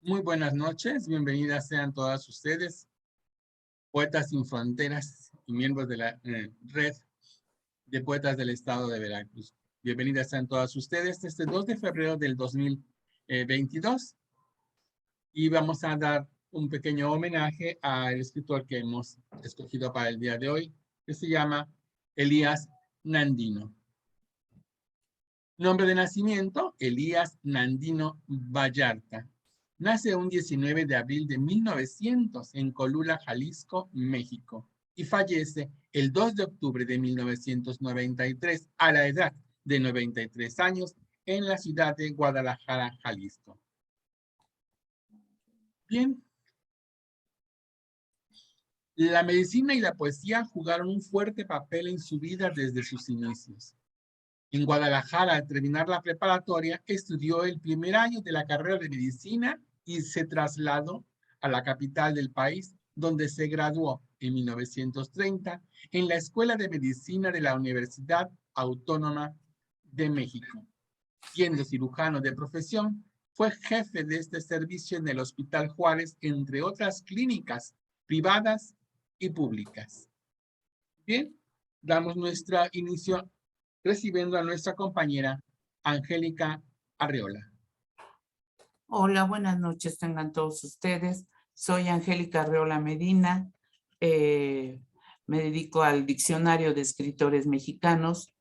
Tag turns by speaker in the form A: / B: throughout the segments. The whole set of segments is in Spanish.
A: Muy buenas noches, bienvenidas sean todas ustedes, Poetas Sin Fronteras y miembros de la Red de Poetas del Estado de Veracruz. Bienvenidas sean todas ustedes este 2 de febrero del 2022 y vamos a dar un pequeño homenaje al escritor que hemos escogido para el día de hoy, que se llama Elías Nandino. Nombre de nacimiento, Elías Nandino Vallarta. Nace un 19 de abril de 1900 en Colula, Jalisco, México, y fallece el 2 de octubre de 1993 a la edad de 93 años en la ciudad de Guadalajara, Jalisco. Bien. La medicina y la poesía jugaron un fuerte papel en su vida desde sus inicios. En Guadalajara, al terminar la preparatoria, estudió el primer año de la carrera de medicina y se trasladó a la capital del país, donde se graduó en 1930 en la Escuela de Medicina de la Universidad Autónoma de México. Siendo cirujano de profesión, fue jefe de este servicio en el Hospital Juárez, entre otras clínicas privadas y públicas. Bien, damos nuestro inicio recibiendo a nuestra compañera Angélica Arreola.
B: Hola, buenas noches tengan todos ustedes. Soy Angélica Arreola Medina. Me dedico al Diccionario de Escritores Mexicanos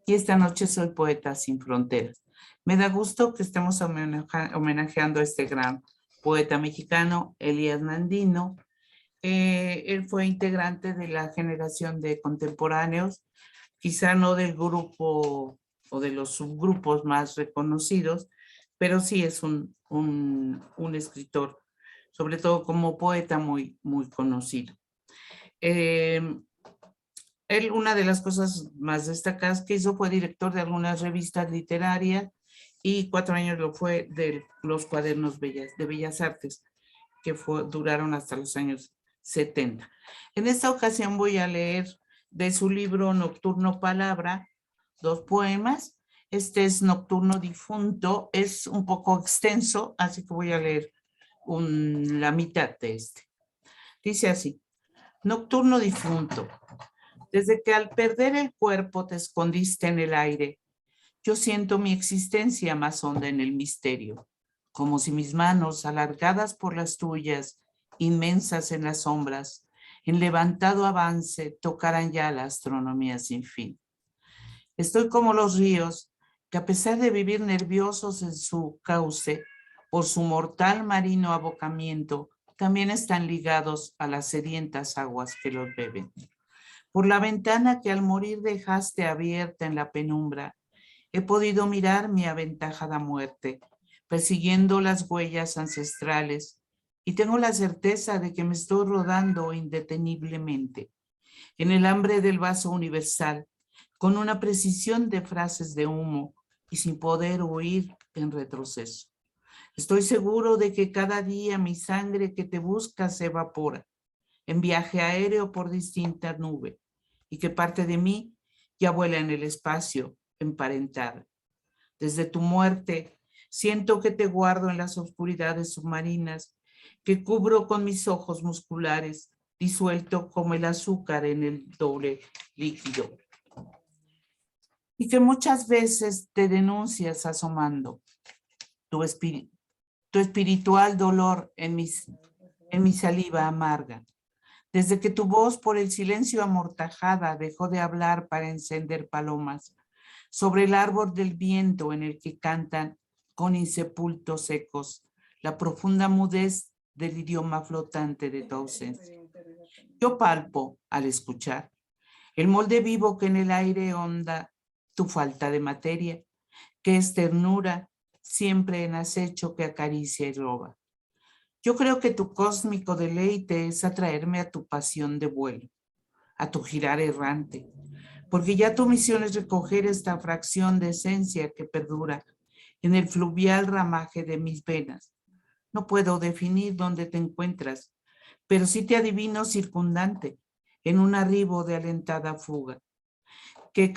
B: y esta noche soy Poeta Sin Fronteras. Me da gusto que estemos homenajeando a este gran poeta mexicano, Elías Nandino. Él fue integrante de la generación de contemporáneos, quizá no del grupo o de los subgrupos más reconocidos, pero sí es un escritor, sobre todo como poeta, muy conocido. Él, una de las cosas más destacadas que hizo fue director de algunas revistas literarias y 4 años lo fue de los cuadernos de Bellas Artes, que duraron hasta los años 70. En esta ocasión voy a leer de su libro Nocturno Palabra 2 poemas. Este es Nocturno Difunto, es un poco extenso, así que voy a leer la mitad de este. Dice así: Nocturno Difunto, desde que al perder el cuerpo te escondiste en el aire, yo siento mi existencia más honda en el misterio, como si mis manos, alargadas por las tuyas, inmensas en las sombras, en levantado avance, tocaran ya la astronomía sin fin. Estoy como los ríos, que a pesar de vivir nerviosos en su cauce, por su mortal marino abocamiento, también están ligados a las sedientas aguas que los beben. Por la ventana que al morir dejaste abierta en la penumbra, he podido mirar mi aventajada muerte, persiguiendo las huellas ancestrales, y tengo la certeza de que me estoy rodando indeteniblemente en el hambre del vaso universal, con una precisión de frases de humo y sin poder huir en retroceso. Estoy seguro de que cada día mi sangre que te busca se evapora en viaje aéreo por distinta nube, y que parte de mí ya vuela en el espacio emparentada. Desde tu muerte siento que te guardo en las oscuridades submarinas, que cubro con mis ojos musculares, disuelto como el azúcar en el doble líquido. Y que muchas veces te denuncias asomando tu espiritual dolor en mi saliva amarga. Desde que tu voz por el silencio amortajada dejó de hablar para encender palomas, sobre el árbol del viento en el que cantan con insepultos ecos la profunda mudez del idioma flotante de tu ausencia. Yo palpo, al escuchar, el molde vivo que en el aire honda tu falta de materia, que es ternura siempre en acecho que acaricia y roba. Yo creo que tu cósmico deleite es atraerme a tu pasión de vuelo, a tu girar errante, porque ya tu misión es recoger esta fracción de esencia que perdura en el fluvial ramaje de mis venas. No puedo definir dónde te encuentras, pero sí te adivino circundante en un arribo de alentada fuga, que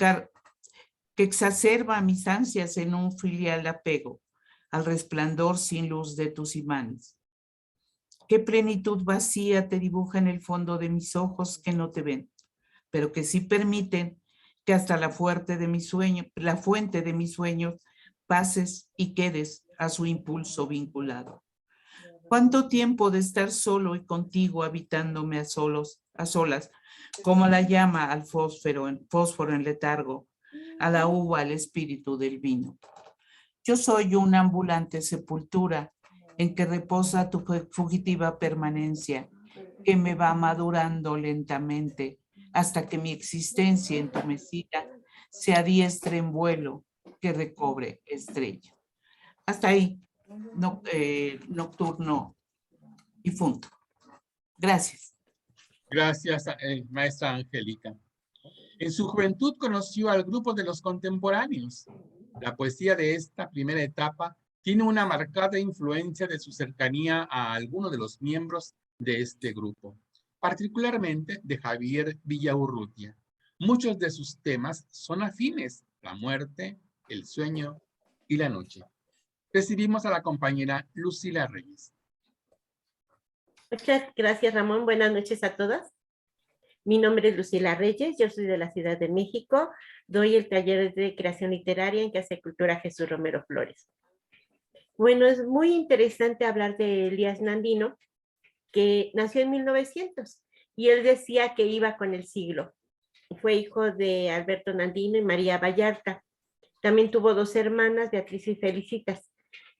B: exacerba mis ansias en un filial apego al resplandor sin luz de tus imanes. ¿Qué plenitud vacía te dibuja en el fondo de mis ojos que no te ven, pero que sí permiten que hasta la fuente de mis sueños pases y quedes a su impulso vinculado? ¿Cuánto tiempo de estar solo y contigo habitándome a solas, como la llama al fósforo en letargo, a la uva al espíritu del vino? Yo soy una ambulante sepultura en que reposa tu fugitiva permanencia, que me va madurando lentamente hasta que mi existencia entumecida se adiestre en vuelo que recobre estrella. Hasta ahí, nocturno difunto. Gracias.
A: Gracias, maestra Angélica. En su juventud conoció al grupo de los contemporáneos. La poesía de esta primera etapa tiene una marcada influencia de su cercanía a alguno de los miembros de este grupo, particularmente de Javier Villaurrutia. Muchos de sus temas son afines: la muerte, el sueño y la noche. Recibimos a la compañera Lucila Reyes.
C: Muchas gracias, Ramón. Buenas noches a todas. Mi nombre es Lucila Reyes, yo soy de la Ciudad de México, doy el taller de creación literaria en Casa de Cultura Jesús Romero Flores. Bueno, es muy interesante hablar de Elías Nandino, que nació en 1900 y él decía que iba con el siglo. Fue hijo de Alberto Nandino y María Vallarta. También tuvo dos hermanas, Beatriz y Felicitas.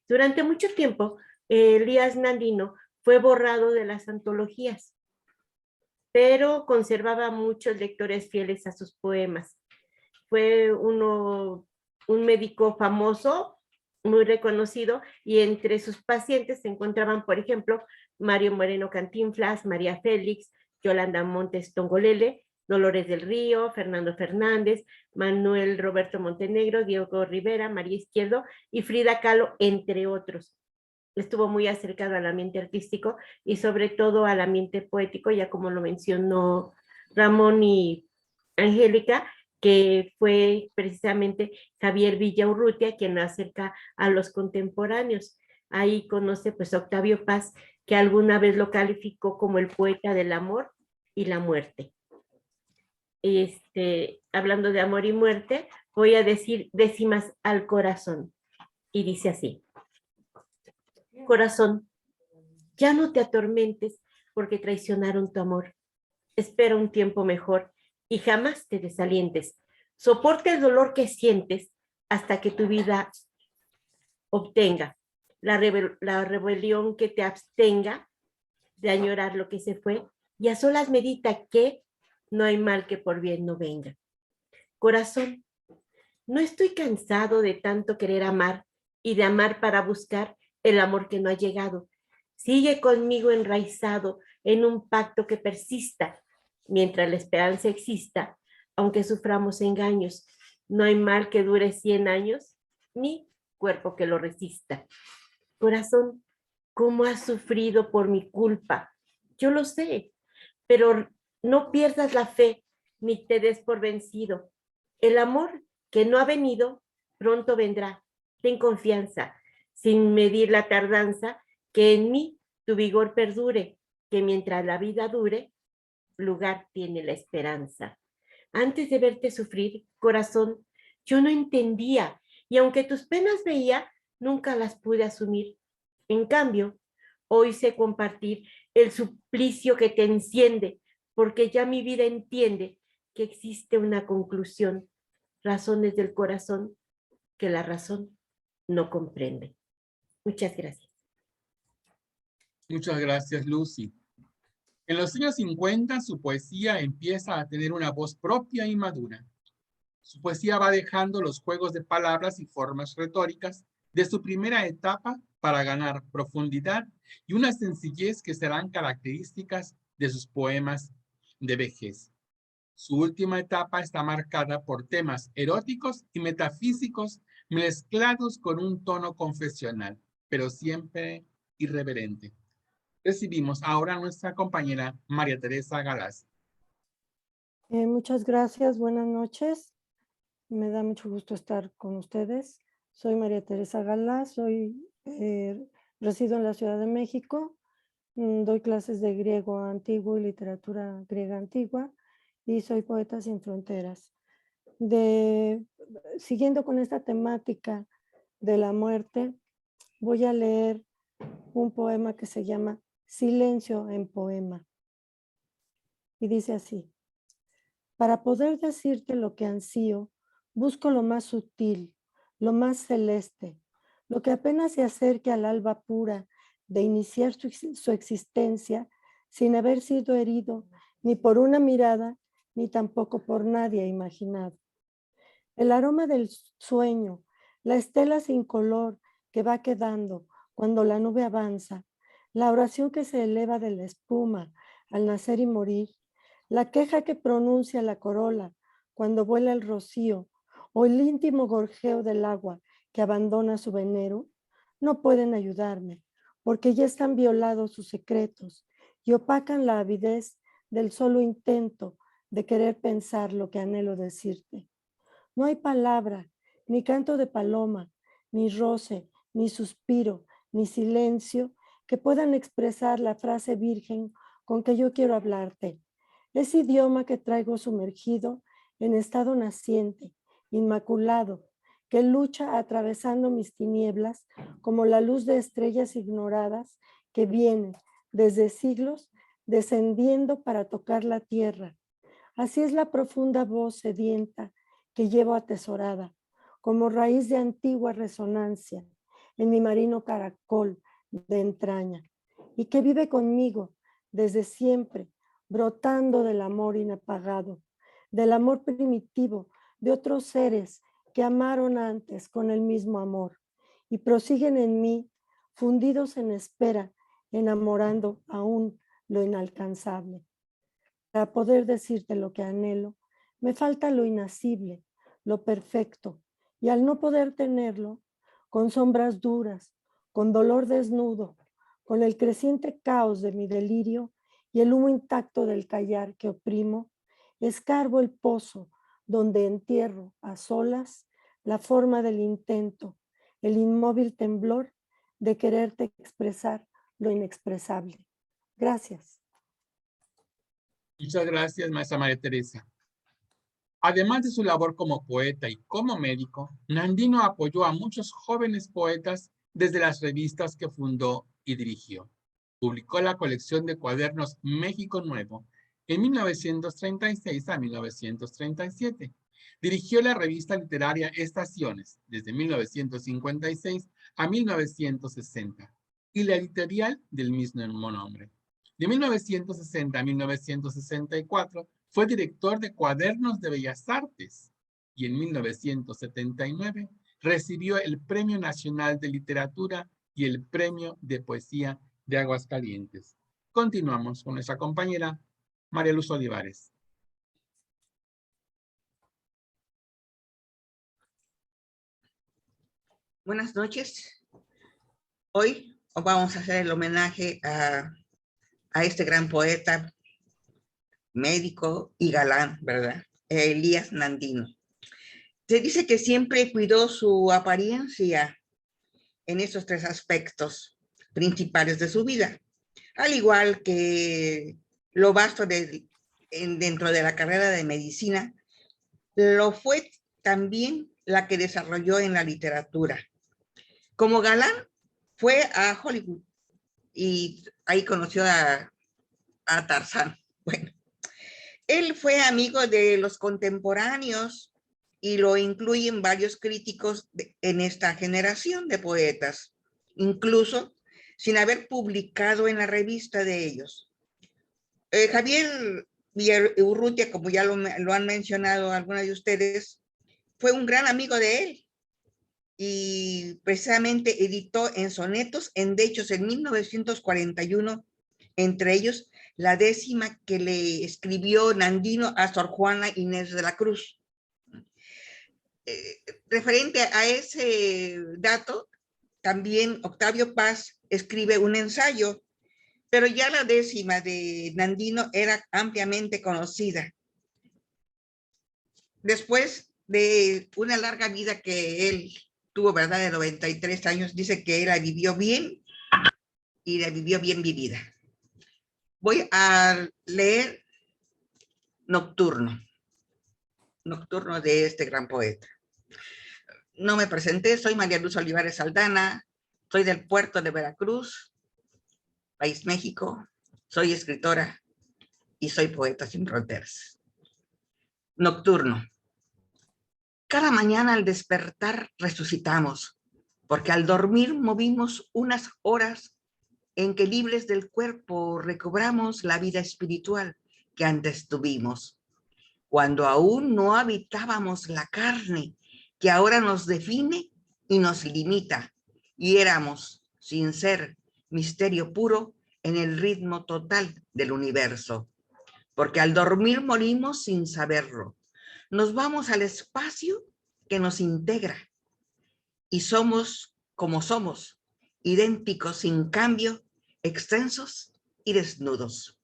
C: Durante mucho tiempo, Elías Nandino fue borrado de las antologías, pero conservaba muchos lectores fieles a sus poemas. Fue un médico famoso, muy reconocido, y entre sus pacientes se encontraban, por ejemplo, Mario Moreno Cantinflas, María Félix, Yolanda Montes Tongolele, Dolores del Río, Fernando Fernández, Manuel Roberto Montenegro, Diego Rivera, María Izquierdo y Frida Kahlo, entre otros. Estuvo muy acercado al ambiente artístico y sobre todo al ambiente poético, ya como lo mencionó Ramón y Angélica, que fue precisamente Javier Villaurrutia quien lo acerca a los contemporáneos. Ahí conoce pues a Octavio Paz, que alguna vez lo calificó como el poeta del amor y la muerte. Hablando de amor y muerte, voy a decir décimas al corazón. Y dice así: corazón, ya no te atormentes porque traicionaron tu amor. Espera un tiempo mejor y jamás te desalientes. Soporta el dolor que sientes hasta que tu vida obtenga la rebelión que te abstenga de añorar lo que se fue, y a solas medita que no hay mal que por bien no venga. Corazón, no estoy cansado de tanto querer amar y de amar para buscar el amor que no ha llegado. Sigue conmigo enraizado en un pacto que persista mientras la esperanza exista, aunque suframos engaños. No hay mal que dure 100 años, ni cuerpo que lo resista. Corazón, ¿cómo has sufrido por mi culpa? Yo lo sé, pero no pierdas la fe ni te des por vencido. El amor que no ha venido, pronto vendrá. Ten confianza, sin medir la tardanza, que en mí tu vigor perdure, que mientras la vida dure, lugar tiene la esperanza. Antes de verte sufrir, corazón, yo no entendía, y aunque tus penas veía, nunca las pude asumir. En cambio, hoy sé compartir el suplicio que te enciende, porque ya mi vida entiende que existe una conclusión, razones del corazón que la razón no comprende. Muchas gracias.
A: Muchas gracias, Lucy. En los años 50, su poesía empieza a tener una voz propia y madura. Su poesía va dejando los juegos de palabras y formas retóricas de su primera etapa para ganar profundidad y una sencillez que serán características de sus poemas de vejez. Su última etapa está marcada por temas eróticos y metafísicos mezclados con un tono confesional, pero siempre irreverente. Recibimos ahora a nuestra compañera María Teresa Galaz.
D: Muchas gracias, buenas noches. Me da mucho gusto estar con ustedes. Soy María Teresa Galaz, resido en la Ciudad de México Doy clases de griego antiguo y literatura griega antigua y soy poeta sin fronteras. Siguiendo con esta temática de la muerte, voy a leer un poema que se llama Silencio en poema. Y dice así: para poder decirte lo que ansío, busco lo más sutil, lo más celeste, lo que apenas se acerque al alba pura de iniciar su existencia sin haber sido herido ni por una mirada, ni tampoco por nadie imaginado. El aroma del sueño, la estela sin color que va quedando cuando la nube avanza, la oración que se eleva de la espuma al nacer y morir, la queja que pronuncia la corola cuando vuela el rocío o el íntimo gorjeo del agua que abandona su venero, no pueden ayudarme, porque ya están violados sus secretos y opacan la avidez del solo intento de querer pensar lo que anhelo decirte. No hay palabra, ni canto de paloma, ni roce, ni suspiro, ni silencio que puedan expresar la frase virgen con que yo quiero hablarte. Ese idioma que traigo sumergido en estado naciente, inmaculado, que lucha atravesando mis tinieblas como la luz de estrellas ignoradas que vienen desde siglos descendiendo para tocar la tierra. Así es la profunda voz sedienta que llevo atesorada, como raíz de antigua resonancia en mi marino caracol de entraña, y que vive conmigo desde siempre, brotando del amor inapagado, del amor primitivo de otros seres que amaron antes con el mismo amor, y prosiguen en mí, fundidos en espera, enamorando aún lo inalcanzable. Para poder decirte lo que anhelo, me falta lo inacible, lo perfecto, y al no poder tenerlo, con sombras duras, con dolor desnudo, con el creciente caos de mi delirio y el humo intacto del callar que oprimo, escarbo el pozo donde entierro a solas la forma del intento, el inmóvil temblor de quererte expresar lo inexpresable. Gracias.
A: Muchas gracias, maestra María Teresa. Además de su labor como poeta y como médico, Nandino apoyó a muchos jóvenes poetas desde las revistas que fundó y dirigió. Publicó la colección de cuadernos México Nuevo en 1936 a 1937. Dirigió la revista literaria Estaciones desde 1956 a 1960 y la editorial del mismo nombre. De 1960 a 1964 fue director de Cuadernos de Bellas Artes y en 1979 recibió el Premio Nacional de Literatura y el Premio de Poesía de Aguascalientes. Continuamos con nuestra compañera María Luz Olivares.
E: Buenas noches. Hoy vamos a hacer el homenaje a este gran poeta, médico y galán, ¿verdad? Elías Nandino. Se dice que siempre cuidó su apariencia en esos tres aspectos principales de su vida, al igual que lo vasto dentro de la carrera de medicina, lo fue también la que desarrolló en la literatura. Como galán, fue a Hollywood y ahí conoció a Tarzán. Bueno, él fue amigo de los contemporáneos y lo incluyen varios críticos en esta generación de poetas, incluso sin haber publicado en la revista de ellos. Javier Villaurrutia, como ya lo han mencionado algunos de ustedes, fue un gran amigo de él y precisamente editó en sonetos, de hecho en 1941, entre ellos la 10ª que le escribió Nandino a Sor Juana Inés de la Cruz. Referente a ese dato, también Octavio Paz escribe un ensayo, pero ya la 10ª de Nandino era ampliamente conocida. Después de una larga vida que él tuvo, ¿verdad?, de 93 años, dice que él la vivió bien y la vivió bien vivida. Voy a leer Nocturno de este gran poeta. No me presenté, soy María Luz Olivares Aldana, soy del puerto de Veracruz, país México, soy escritora y soy poeta sin fronteras. Nocturno. Cada mañana al despertar resucitamos, porque al dormir movimos unas horas en que libres del cuerpo recobramos la vida espiritual que antes tuvimos, cuando aún no habitábamos la carne que ahora nos define y nos limita, y éramos, sin ser, misterio puro en el ritmo total del universo, porque al dormir morimos sin saberlo. Nos vamos al espacio que nos integra y somos como somos, idénticos sin cambio, extensos y desnudos,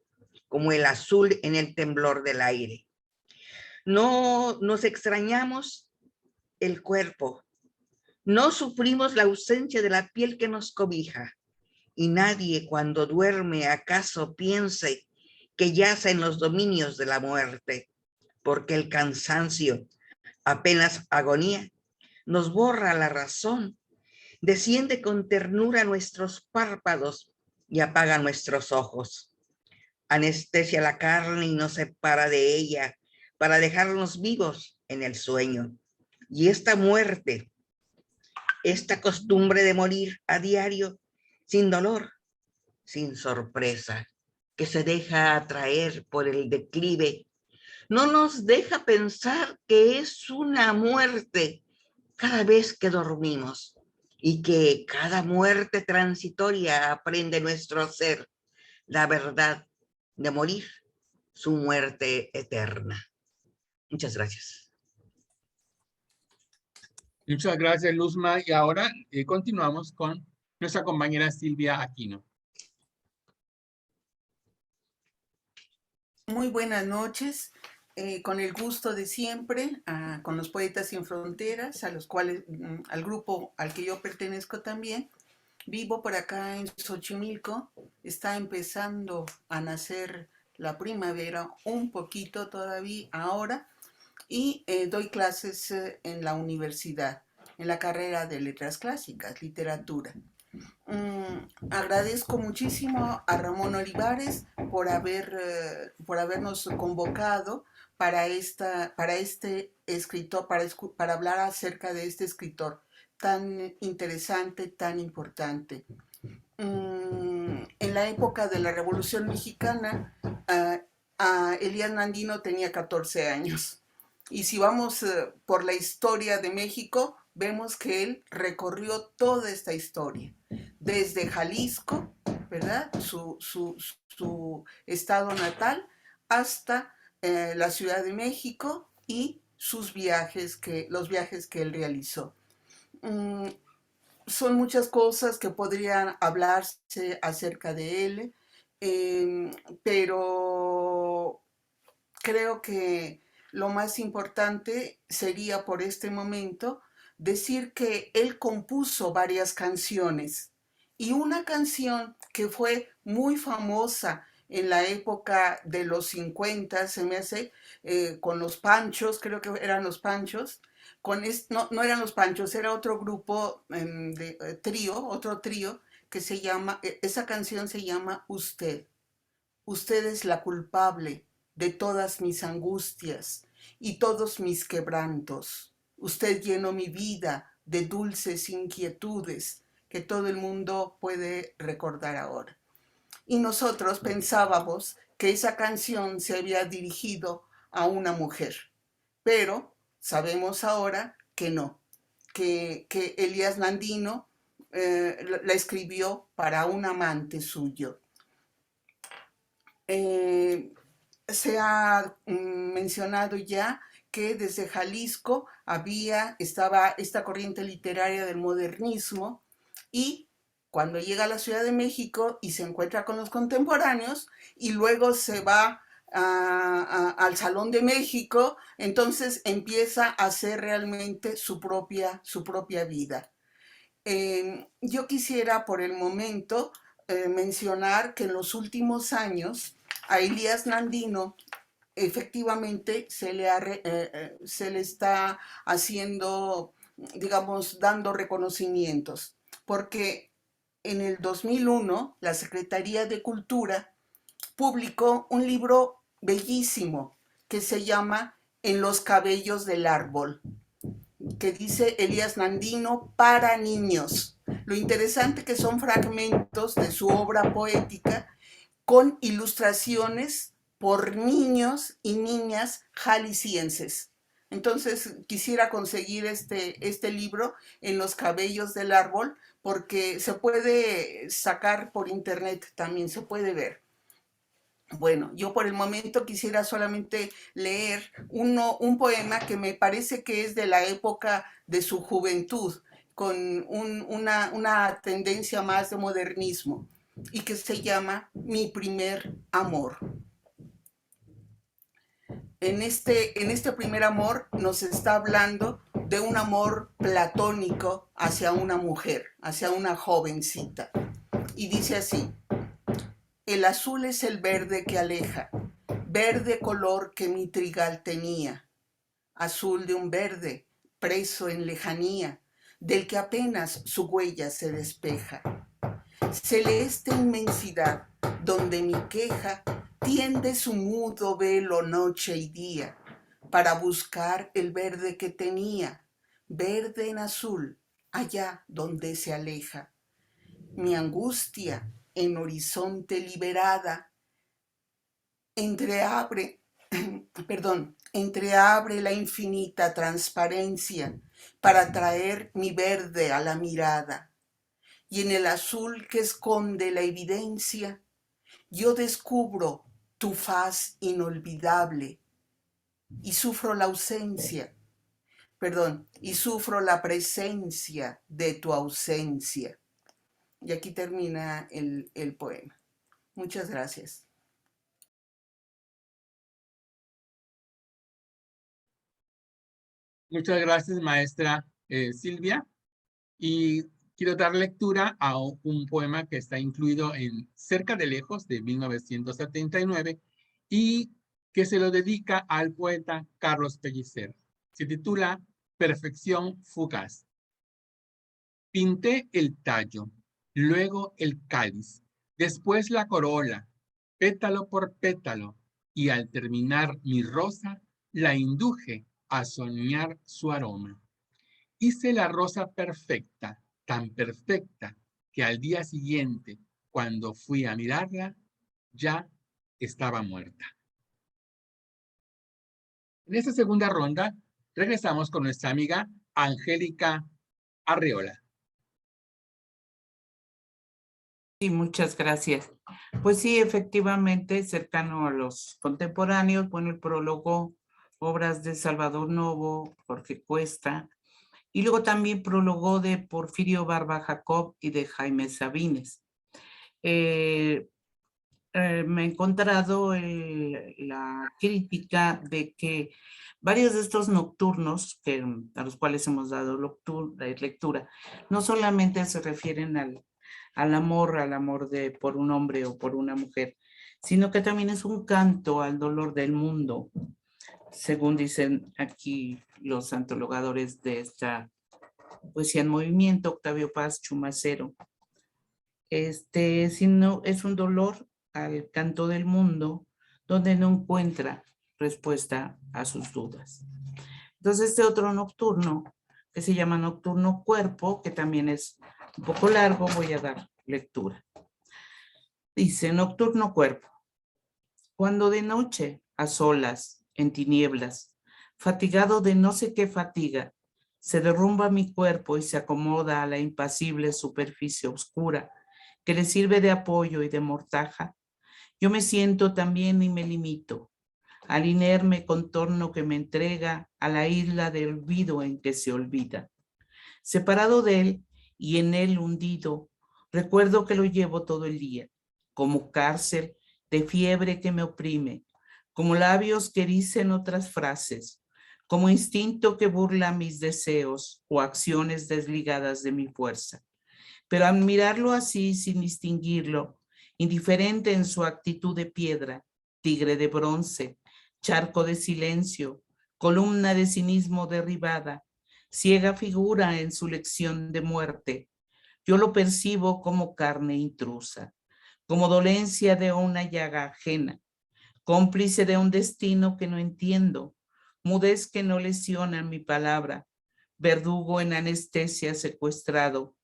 E: como el azul en el temblor del aire. No nos extrañamos el cuerpo, no sufrimos la ausencia de la piel que nos cobija, y nadie cuando duerme acaso piense que yace en los dominios de la muerte, porque el cansancio, apenas agonía, nos borra la razón, desciende con ternura nuestros párpados y apaga nuestros ojos. Anestesia la carne y nos separa de ella para dejarnos vivos en el sueño. Y esta muerte, esta costumbre de morir a diario, sin dolor, sin sorpresa, que se deja atraer por el declive, no nos deja pensar que es una muerte cada vez que dormimos y que cada muerte transitoria aprende nuestro ser la verdad de morir, su muerte eterna. Muchas gracias.
A: Muchas gracias, Luzma. Y ahora continuamos con nuestra compañera Silvia Aquino.
F: Muy buenas noches, con el gusto de siempre, con los Poetas Sin Fronteras, a los cuales, al grupo al que yo pertenezco también. Vivo por acá en Xochimilco, está empezando a nacer la primavera, un poquito todavía ahora, y doy clases en la universidad, en la carrera de Letras Clásicas, Literatura. Agradezco muchísimo a Ramón Olivares por habernos convocado para este escritor, para hablar acerca de este escritor tan interesante, tan importante. En la época de la Revolución Mexicana, Elías Nandino tenía 14 años. Y si vamos por la historia de México, vemos que él recorrió toda esta historia, desde Jalisco, ¿verdad? Su estado natal, hasta la Ciudad de México y los viajes que él realizó. Son muchas cosas que podrían hablarse acerca de él, pero creo que lo más importante sería por este momento decir que él compuso varias canciones y una canción que fue muy famosa en la época de los 50, se me hace, con los Panchos, creo que eran los Panchos, no eran los Panchos, era otro grupo de otro trío que se llama, esa canción se llama Usted. Usted es la culpable de todas mis angustias y todos mis quebrantos. Usted llenó mi vida de dulces inquietudes que todo el mundo puede recordar ahora. Y nosotros pensábamos que esa canción se había dirigido a una mujer, pero sabemos ahora que no, que Elías Nandino la escribió para un amante suyo. Se ha mencionado ya que desde Jalisco estaba esta corriente literaria del modernismo, y cuando llega a la Ciudad de México y se encuentra con los contemporáneos y luego se va al Salón de México, entonces empieza a hacer realmente su propia vida. Yo quisiera por el momento mencionar que en los últimos años a Elías Nandino efectivamente se le está haciendo, digamos, dando reconocimientos, porque en el 2001 la Secretaría de Cultura publicó un libro bellísimo que se llama En los cabellos del árbol, que dice Elías Nandino para niños. Lo interesante que son fragmentos de su obra poética con ilustraciones por niños y niñas jaliscienses. Entonces quisiera conseguir este libro En los cabellos del árbol, porque se puede sacar por internet también, se puede ver. Bueno, yo por el momento quisiera solamente leer un poema que me parece que es de la época de su juventud, con una tendencia más de modernismo, y que se llama Mi primer amor. En este primer amor nos está hablando de un amor platónico hacia una mujer, hacia una jovencita. Y dice así: el azul es el verde que aleja, verde color que mi trigal tenía, azul de un verde preso en lejanía, del que apenas su huella se despeja. Celeste inmensidad, donde mi queja tiende su mudo velo noche y día, para buscar el verde que tenía, verde en azul, allá donde se aleja. Mi angustia, en horizonte liberada, entreabre la infinita transparencia para traer mi verde a la mirada. Y en el azul que esconde la evidencia, yo descubro tu faz inolvidable y sufro la presencia de tu ausencia. Y aquí termina el poema. Muchas gracias.
A: Muchas gracias, maestra Silvia. Y quiero dar lectura a un poema que está incluido en Cerca de Lejos, de 1979, y que se lo dedica al poeta Carlos Pellicer. Se titula Perfección fugaz. Pinté el tallo, luego el cáliz, después la corola, pétalo por pétalo, y al terminar mi rosa, la induje a soñar su aroma. Hice la rosa perfecta, tan perfecta, que al día siguiente, cuando fui a mirarla, ya estaba muerta. En esta segunda ronda, regresamos con nuestra amiga Angélica Arreola.
B: Sí, muchas gracias. Pues sí, efectivamente, cercano a los contemporáneos, bueno, el prólogo, obras de Salvador Novo, Jorge Cuesta, y luego también prólogo de Porfirio Barba Jacob y de Jaime Sabines. Me he encontrado la crítica de que varios de estos nocturnos, a los cuales hemos dado lectura, no solamente se refieren al amor por un hombre o por una mujer, sino que también es un canto al dolor del mundo, según dicen aquí los antologadores de esta poesía en movimiento, Octavio Paz Chumacero. Sino es un dolor al canto del mundo donde no encuentra respuesta a sus dudas. Entonces este otro nocturno, que se llama Nocturno Cuerpo, que también es un poco largo, voy a dar lectura. Dice: Nocturno Cuerpo. Cuando de noche, a solas, en tinieblas, fatigado de no sé qué fatiga, se derrumba mi cuerpo y se acomoda a la impasible superficie oscura que le sirve de apoyo y de mortaja, yo me siento también y me limito al inerme contorno que me entrega a la isla del olvido en que se olvida. Separado de él y en él hundido, recuerdo que lo llevo todo el día, como cárcel de fiebre que me oprime, como labios que dicen otras frases, como instinto que burla mis deseos o acciones desligadas de mi fuerza. pero al mirarlo así sin distinguirlo, indiferente en su actitud de piedra, tigre de bronce, charco de silencio, columna de cinismo derribada, ciega figura en su lección de muerte, yo lo percibo como carne intrusa, como dolencia de una llaga ajena, cómplice de un destino que no entiendo, mudez que no lesiona mi palabra, verdugo en anestesia secuestrado,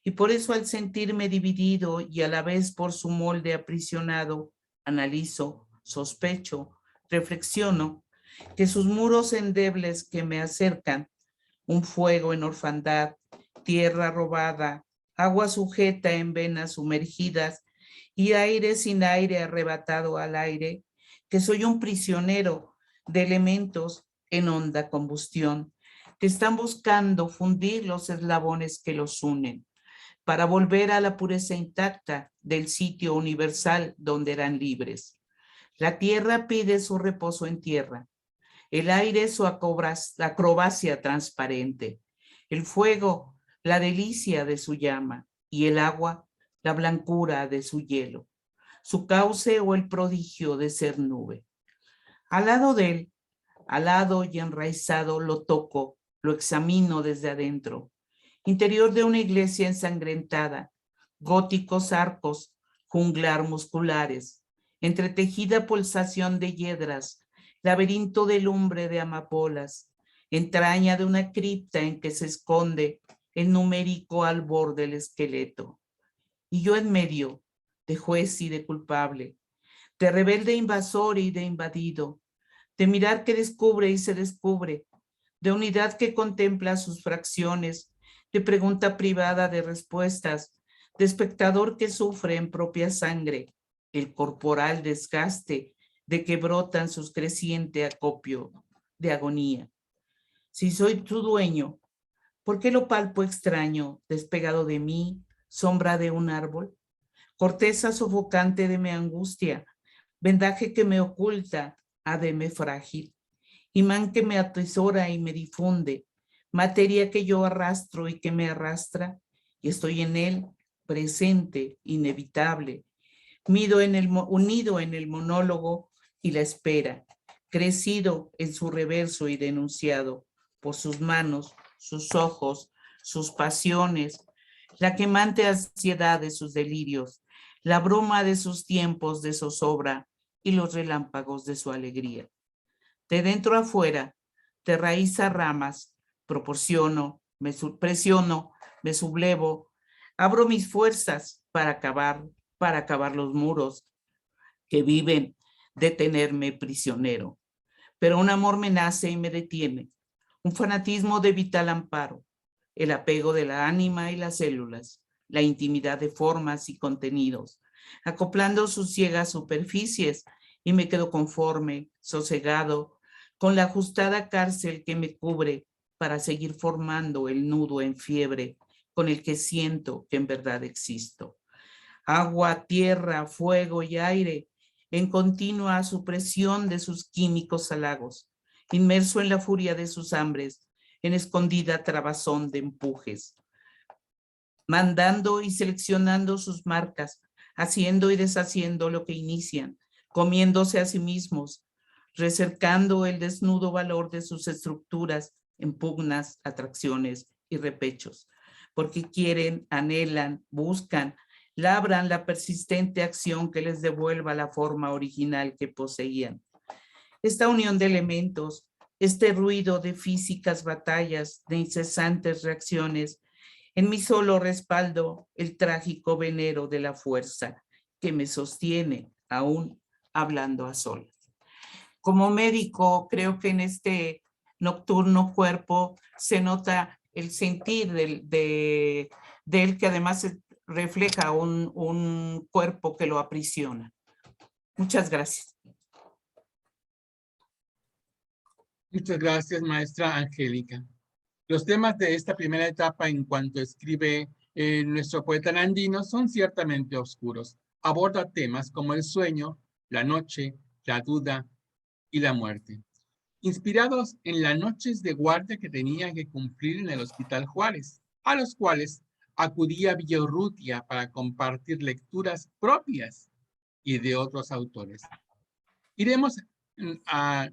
B: y por eso al sentirme dividido y a la vez por su molde aprisionado, analizo, sospecho, reflexiono, que sus muros endebles que me acercan, un fuego en orfandad, tierra robada, agua sujeta en venas sumergidas y aire sin aire arrebatado al aire, que soy un prisionero de elementos en honda combustión, que están buscando fundir los eslabones que los unen, para volver a la pureza intacta del sitio universal donde eran libres. La tierra pide su reposo en tierra, el aire su acrobacia transparente, el fuego la delicia de su llama y el agua la blancura de su hielo, su cauce o el prodigio de ser nube. Al lado de él, alado y enraizado, lo toco, lo examino desde adentro. Interior de una iglesia ensangrentada, góticos arcos, junglar musculares, entretejida pulsación de hiedras, laberinto de lumbre de amapolas, entraña de una cripta en que se esconde el numérico albor del esqueleto. Y yo en medio, de juez y de culpable, de rebelde invasor y de invadido, de mirar que descubre y se descubre, de unidad que contempla sus fracciones, de pregunta privada de respuestas, de espectador que sufre en propia sangre el corporal desgaste de que brotan sus creciente acopio de agonía. Si soy tu dueño, ¿por qué lo palpo extraño, despegado de mí, sombra de un árbol? Corteza sofocante de mi angustia, vendaje que me oculta, ademe frágil, imán que me atesora y me difunde, materia que yo arrastro y que me arrastra, y estoy en él, presente, inevitable, unido en el monólogo y la espera, crecido en su reverso y denunciado por sus manos, sus ojos, sus pasiones, la quemante ansiedad de sus delirios, la bruma de sus tiempos de zozobra y los relámpagos de su alegría. De dentro a afuera, de raíz a ramas, proporciono, presiono, me sublevo, abro mis fuerzas para acabar los muros que viven de tenerme prisionero. Pero un amor me nace y me detiene, un fanatismo de vital amparo, el apego de la ánima y las células, la intimidad de formas y contenidos, acoplando sus ciegas superficies y me quedo conforme, sosegado, con la ajustada cárcel que me cubre para seguir formando el nudo en fiebre con el que siento que en verdad existo. Agua, tierra, fuego y aire en continua supresión de sus químicos halagos, inmerso en la furia de sus hambres, en escondida trabazón de empujes, mandando y seleccionando sus marcas, haciendo y deshaciendo lo que inician, comiéndose a sí mismos, recercando el desnudo valor de sus estructuras en pugnas, atracciones y repechos, porque quieren, anhelan, buscan, labran la persistente acción que les devuelva la forma original que poseían. Esta unión de elementos, este ruido de físicas batallas, de incesantes reacciones, en mi solo respaldo el trágico venero de la fuerza que me sostiene aún hablando a solas. Como médico, creo que en este nocturno cuerpo se nota el sentir de él, que además refleja un cuerpo que lo aprisiona. Muchas gracias.
A: Muchas gracias, maestra Angélica. Los temas de esta primera etapa en cuanto escribe nuestro poeta andino son ciertamente oscuros. Aborda temas como el sueño, la noche, la duda y la muerte, inspirados en las noches de guardia que tenía que cumplir en el Hospital Juárez, a los cuales acudía a Villaurrutia para compartir lecturas propias y de otros autores. Iremos a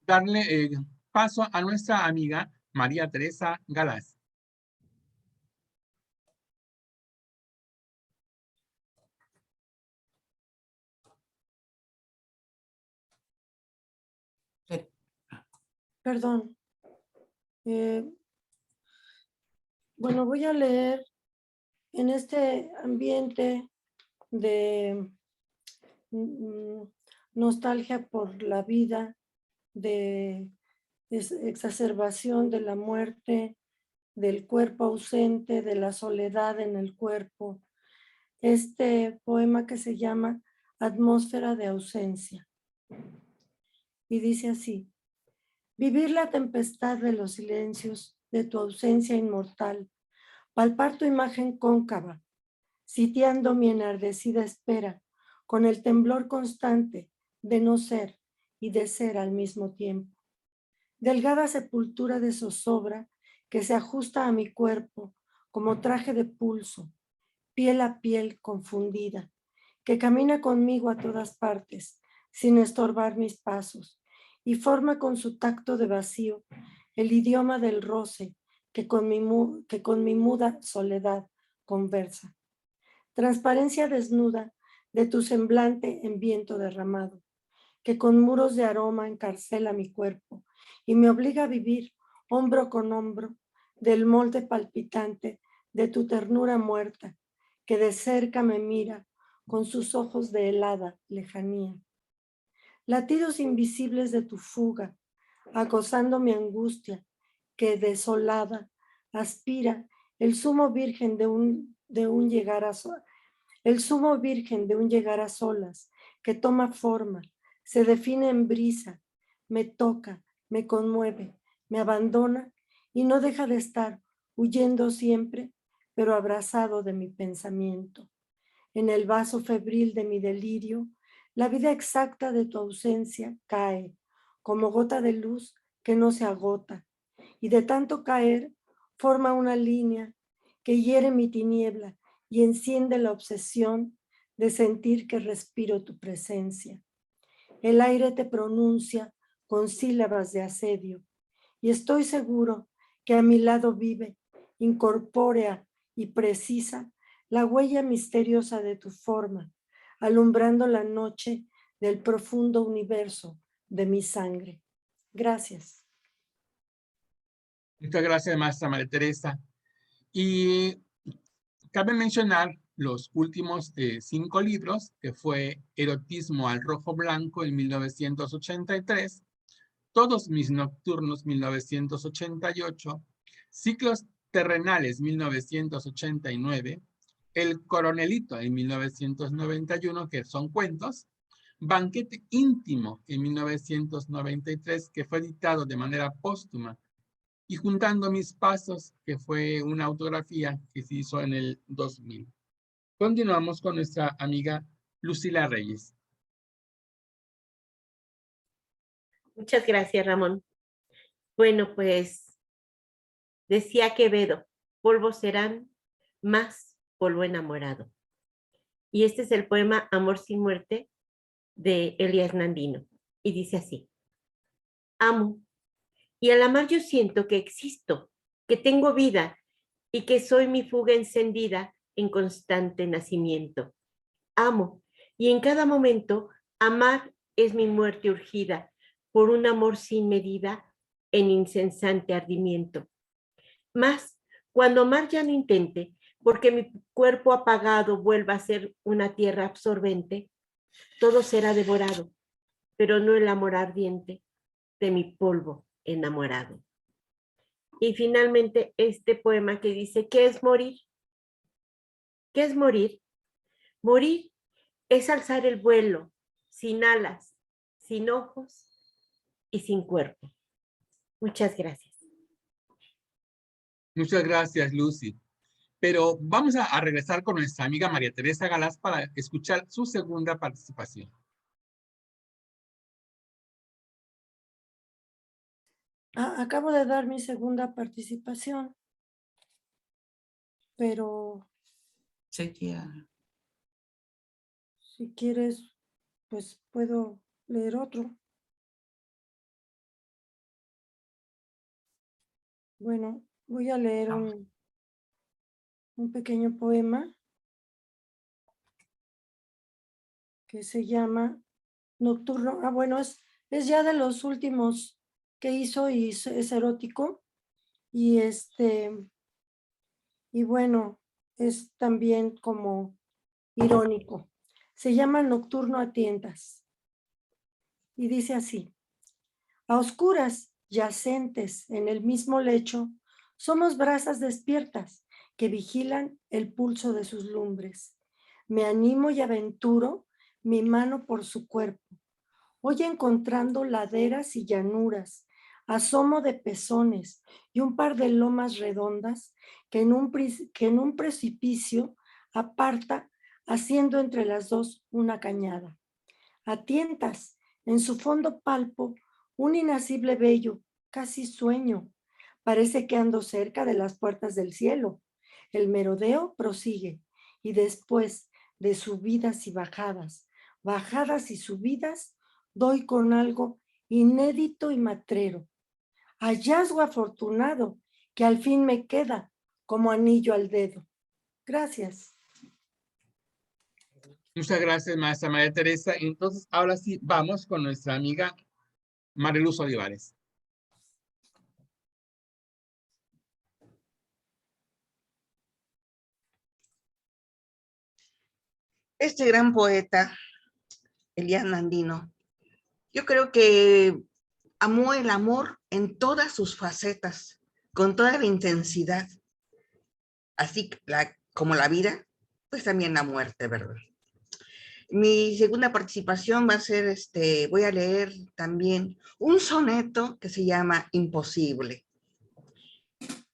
A: darle paso a nuestra amiga María Teresa Galás.
D: Perdón. Bueno, voy a leer en este ambiente de nostalgia por la vida, de exacerbación de la muerte, del cuerpo ausente, de la soledad en el cuerpo. Este poema que se llama Atmósfera de ausencia. Y dice así: vivir la tempestad de los silencios de tu ausencia inmortal, palpar tu imagen cóncava, sitiando mi enardecida espera, con el temblor constante de no ser y de ser al mismo tiempo. Delgada sepultura de zozobra que se ajusta a mi cuerpo como traje de pulso, piel a piel confundida, que camina conmigo a todas partes, sin estorbar mis pasos, y forma con su tacto de vacío el idioma del roce que con mi muda soledad conversa. Transparencia desnuda de tu semblante en viento derramado, que con muros de aroma encarcela mi cuerpo y me obliga a vivir hombro con hombro del molde palpitante de tu ternura muerta, que de cerca me mira con sus ojos de helada lejanía. Latidos invisibles de tu fuga, acosando mi angustia, que desolada aspira el sumo virgen de un llegar a el sumo virgen de un llegar a solas, que toma forma, se define en brisa, me toca, me conmueve, me abandona y no deja de estar, huyendo siempre, pero abrazado de mi pensamiento. En el vaso febril de mi delirio, la vida exacta de tu ausencia cae, como gota de luz que no se agota, y de tanto caer forma una línea que hiere mi tiniebla y enciende la obsesión de sentir que respiro tu presencia. El aire te pronuncia con sílabas de asedio, y estoy seguro que a mi lado vive, incorpórea y precisa, la huella misteriosa de tu forma, alumbrando la noche del profundo universo de mi sangre. Gracias.
A: Muchas gracias, maestra María Teresa. Y cabe mencionar los últimos 5 libros, que fue Erotismo al Rojo Blanco en 1983, Todos mis nocturnos 1988, Ciclos terrenales 1989, El Coronelito en 1991, que son cuentos, Banquete íntimo en 1993, que fue editado de manera póstuma, y Juntando mis pasos, que fue una autografía que se hizo en el 2000. Continuamos con nuestra amiga Lucila Reyes.
C: Muchas gracias, Ramón. Bueno, pues decía Quevedo, polvo serán, más polvo enamorado. Y este es el poema Amor sin muerte de Elías Nandino. Y dice así: amo, y al amar yo siento que existo, que tengo vida y que soy mi fuga encendida en constante nacimiento. Amo, y en cada momento amar es mi muerte urgida por un amor sin medida en incesante ardimiento. Mas, cuando amar ya no intente, porque mi cuerpo apagado vuelva a ser una tierra absorbente, todo será devorado, pero no el amor ardiente de mi polvo enamorado. Y finalmente este poema que dice, ¿qué es morir? ¿Qué es morir? Morir es alzar el vuelo, sin alas, sin ojos y sin cuerpo. Muchas gracias.
A: Muchas gracias, Lucy. Pero vamos a regresar con nuestra amiga María Teresa Galás para escuchar su segunda participación.
D: Acabo de dar mi segunda participación. pero
B: Sería,
D: si quieres, pues puedo leer otro. Bueno, voy a leer un pequeño poema que se llama Nocturno. Ah, bueno, es ya de los últimos que hizo y es erótico. Y y bueno, es también como irónico. Se llama Nocturno a tientas y dice así: a oscuras, yacentes en el mismo lecho, somos brasas despiertas que vigilan el pulso de sus lumbres. Me animo y aventuro mi mano por su cuerpo. Voy encontrando laderas y llanuras, asomo de pezones y un par de lomas redondas que en un precipicio aparta, haciendo entre las dos una cañada. A tientas, en su fondo palpo un inacible bello, casi sueño. Parece que ando cerca de las puertas del cielo. El merodeo prosigue y después de subidas y bajadas, bajadas y subidas, doy con algo inédito y matrero. Hallazgo afortunado que al fin me queda como anillo al dedo. Gracias.
A: Muchas gracias, maestra María Teresa. Entonces, ahora sí, vamos con nuestra amiga Mariluz Olivares.
E: Este gran poeta, Elías Nandino, yo creo que amó el amor en todas sus facetas, con toda la intensidad, así como la vida, pues también la muerte, ¿verdad? Mi segunda participación va a ser, voy a leer también un soneto que se llama Imposible.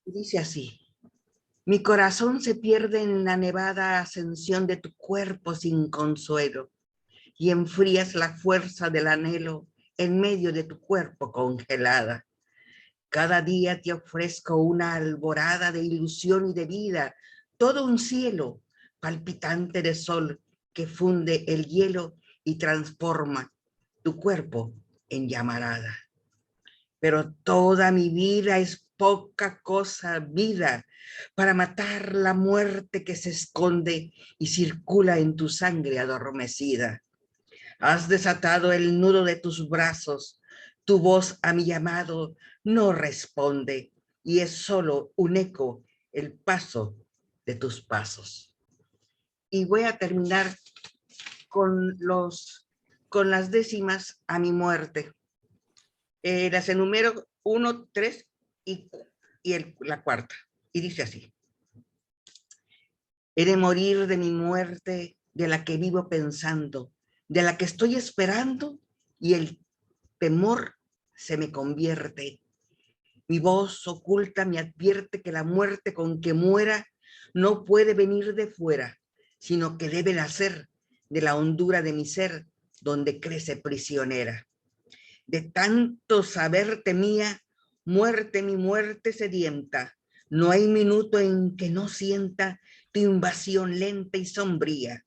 E: Dice así: mi corazón se pierde en la nevada ascensión de tu cuerpo sin consuelo y enfrías la fuerza del anhelo en medio de tu cuerpo congelada. Cada día te ofrezco una alborada de ilusión y de vida, todo un cielo palpitante de sol que funde el hielo y transforma tu cuerpo en llamarada. Pero toda mi vida es poca cosa, vida, para matar la muerte que se esconde y circula en tu sangre adormecida. Has desatado el nudo de tus brazos, tu voz a mi llamado no responde y es solo un eco el paso de tus pasos. Y voy a terminar con las décimas a mi muerte. Las enumero 1, 3 y la cuarta. Y dice así: he de morir de mi muerte, de la que vivo pensando, de la que estoy esperando, y el temor se me convierte. Mi voz oculta me advierte que la muerte con que muera no puede venir de fuera, sino que debe nacer de la hondura de mi ser, donde crece prisionera. De tanto saber temía, muerte, mi muerte sedienta. No hay minuto en que no sienta tu invasión lenta y sombría.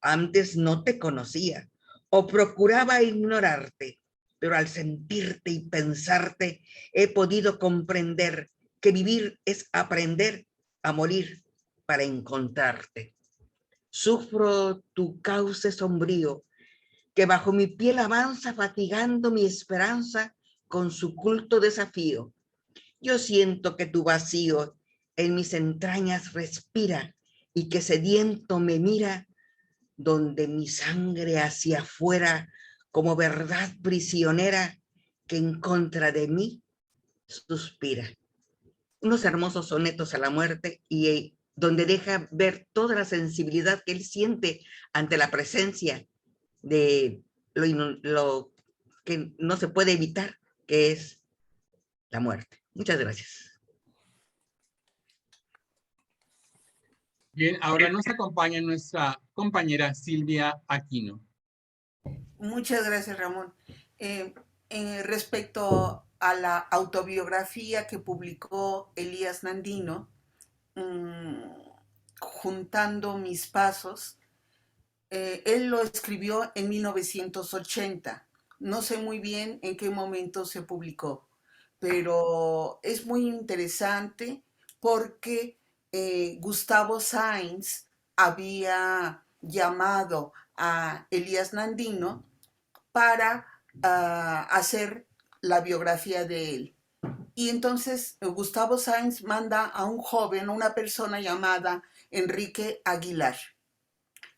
E: Antes no te conocía o procuraba ignorarte, pero al sentirte y pensarte he podido comprender que vivir es aprender a morir para encontrarte. Sufro tu cauce sombrío, que bajo mi piel avanza fatigando mi esperanza con su culto desafío. Yo siento que tu vacío en mis entrañas respira y que sediento me mira, donde mi sangre hacia afuera como verdad prisionera que en contra de mí suspira. Unos hermosos sonetos a la muerte y donde deja ver toda la sensibilidad que él siente ante la presencia de lo que no se puede evitar, que es la muerte. Muchas gracias.
A: Bien, ahora nos acompaña nuestra compañera Silvia Aquino.
F: Muchas gracias, Ramón. Respecto a la autobiografía que publicó Elías Nandino, Juntando mis pasos, él lo escribió en 1980. No sé muy bien en qué momento se publicó, pero es muy interesante porque Gustavo Sáenz había llamado a Elías Nandino para hacer la biografía de él. Y entonces Gustavo Sáenz manda a un joven, a una persona llamada Enrique Aguilar.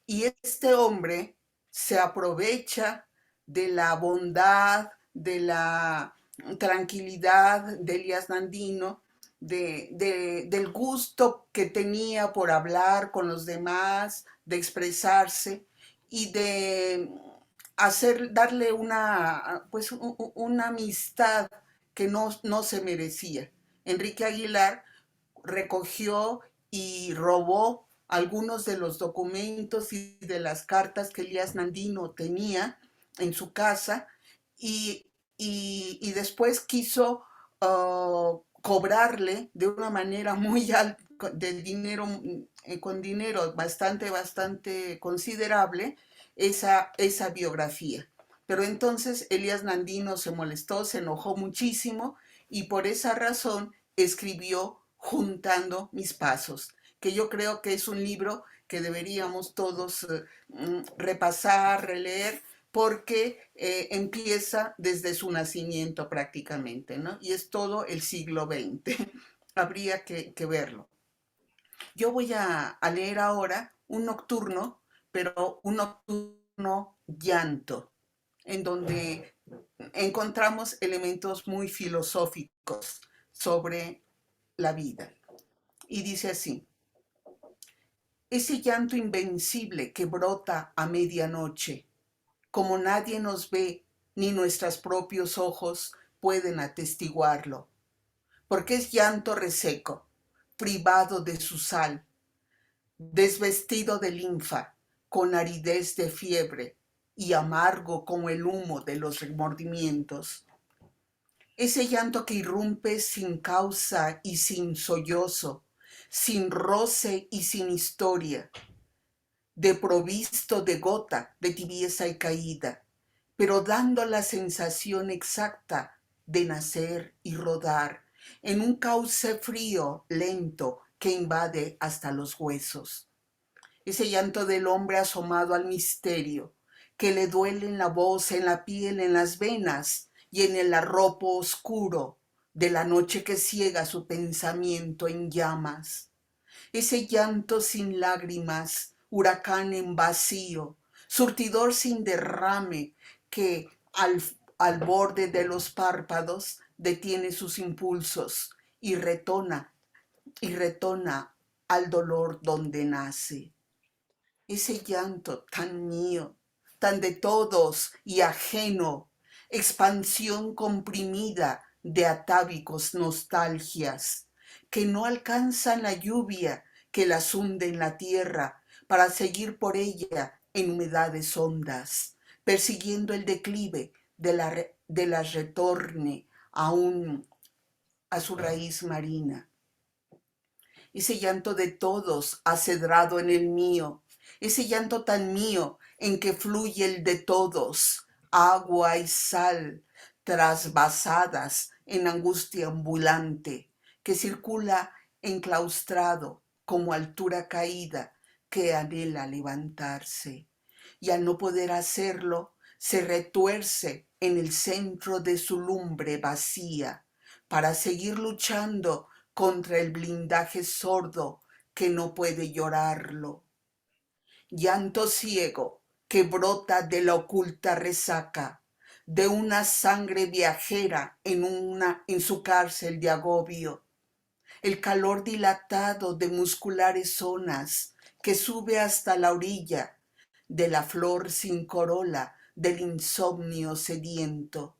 F: Y este hombre se aprovecha de la bondad, de la tranquilidad de Elías Nandino, del gusto que tenía por hablar con los demás, de expresarse y de darle pues, una amistad que no se merecía. Enrique Aguilar recogió y robó algunos de los documentos y de las cartas que Elías Nandino tenía en su casa y después quiso cobrarle de una manera muy alta, de dinero, con dinero bastante considerable, esa biografía. Pero entonces Elías Nandino se molestó, se enojó muchísimo y por esa razón escribió Juntando mis pasos, que yo creo que es un libro que deberíamos todos repasar, releer, porque empieza desde su nacimiento prácticamente, ¿no? Y es todo el siglo XX. Habría que verlo. Yo voy a leer ahora un nocturno, pero un nocturno llanto, en donde encontramos elementos muy filosóficos sobre la vida. Y dice así: ese llanto invencible que brota a medianoche, como nadie nos ve ni nuestros propios ojos pueden atestiguarlo, porque es llanto reseco, privado de su sal, desvestido de linfa, con aridez de fiebre y amargo como el humo de los remordimientos. Ese llanto que irrumpe sin causa y sin sollozo, sin roce y sin historia, deprovisto de gota de tibieza y caída, pero dando la sensación exacta de nacer y rodar en un cauce frío, lento, que invade hasta los huesos. Ese llanto del hombre asomado al misterio, que le duele en la voz, en la piel, en las venas y en el arropo oscuro de la noche que ciega su pensamiento en llamas. Ese llanto sin lágrimas, huracán en vacío, surtidor sin derrame, que al borde de los párpados detiene sus impulsos y retona al dolor donde nace. Ese llanto tan mío, tan de todos y ajeno, expansión comprimida de atávicos nostalgias, que no alcanzan la lluvia que las hunde en la tierra para seguir por ella en humedades hondas, persiguiendo el declive de la retorne aún a su raíz marina. Ese llanto de todos acedrado en el mío, ese llanto tan mío en que fluye el de todos, agua y sal, trasvasadas en angustia ambulante, que circula enclaustrado como altura caída que anhela levantarse, y al no poder hacerlo, se retuerce en el centro de su lumbre vacía, para seguir luchando contra el blindaje sordo que no puede llorarlo. Llanto ciego que brota de la oculta resaca de una sangre viajera en su cárcel de agobio. El calor dilatado de musculares zonas que sube hasta la orilla de la flor sin corola del insomnio sediento.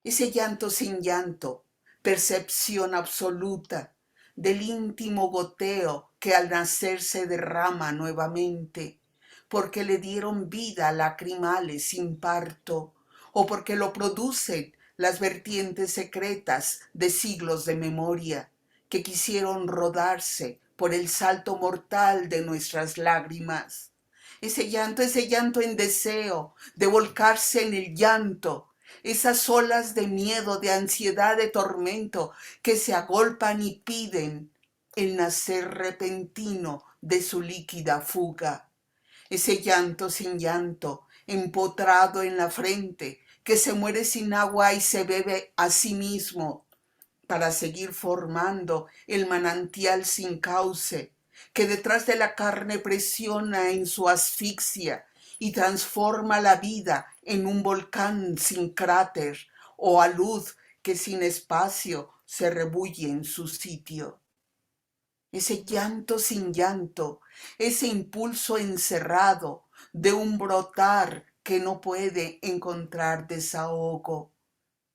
F: Ese llanto sin llanto, percepción absoluta del íntimo goteo que al nacer se derrama nuevamente, porque le dieron vida lacrimales sin parto, o porque lo producen las vertientes secretas de siglos de memoria, que quisieron rodarse por el salto mortal de nuestras lágrimas. Ese llanto en deseo de volcarse en el llanto, esas olas de miedo, de ansiedad, de tormento que se agolpan y piden el nacer repentino de su líquida fuga. Ese llanto sin llanto, empotrado en la frente, que se muere sin agua y se bebe a sí mismo para seguir formando el manantial sin cauce, que detrás de la carne presiona en su asfixia y transforma la vida en un volcán sin cráter o alud que sin espacio se rebulle en su sitio. Ese llanto sin llanto, ese impulso encerrado de un brotar que no puede encontrar desahogo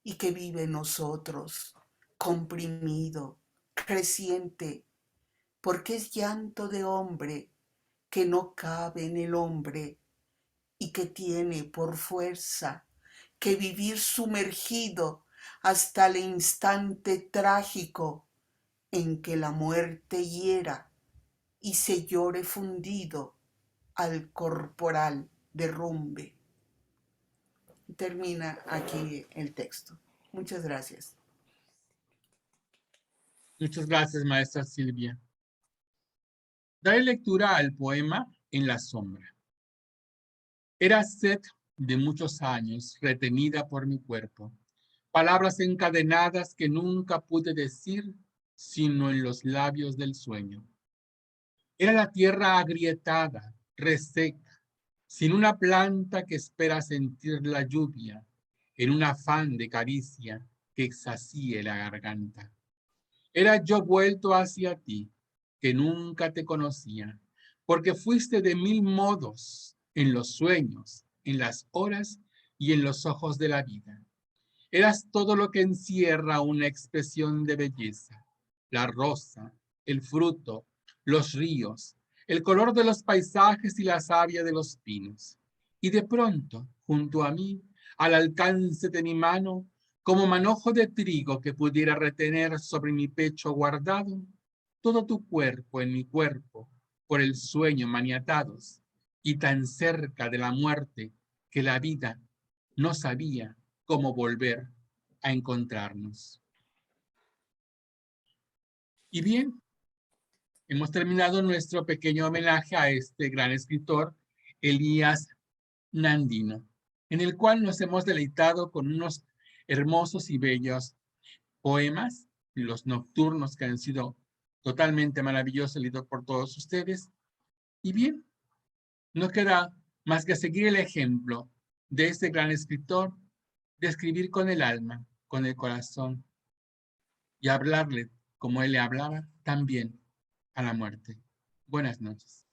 F: y que vive en nosotros, comprimido, creciente, porque es llanto de hombre que no cabe en el hombre y que tiene por fuerza que vivir sumergido hasta el instante trágico en que la muerte hiera y se llore fundido al corporal derrumbe. Termina aquí el texto. Muchas gracias.
A: Muchas gracias, maestra Silvia. Daré lectura al poema En la sombra. Era sed de muchos años retenida por mi cuerpo, palabras encadenadas que nunca pude decir sino en los labios del sueño. Era la tierra agrietada, reseca, sin una planta que espera sentir la lluvia, en un afán de caricia que exasíe la garganta. Era yo vuelto hacia ti, que nunca te conocía, porque fuiste de mil modos en los sueños, en las horas y en los ojos de la vida. Eras todo lo que encierra una expresión de belleza, la rosa, el fruto, los ríos, el color de los paisajes y la savia de los pinos. Y de pronto, junto a mí, al alcance de mi mano, como manojo de trigo que pudiera retener sobre mi pecho guardado, todo tu cuerpo en mi cuerpo, por el sueño maniatados, y tan cerca de la muerte que la vida no sabía cómo volver a encontrarnos. Y bien, hemos terminado nuestro pequeño homenaje a este gran escritor, Elías Nandino, en el cual nos hemos deleitado con unos hermosos y bellos poemas, los nocturnos que han sido totalmente maravillosos, leídos por todos ustedes. Y bien, no queda más que seguir el ejemplo de este gran escritor, de escribir con el alma, con el corazón, y hablarle como él le hablaba también a la muerte. Buenas noches.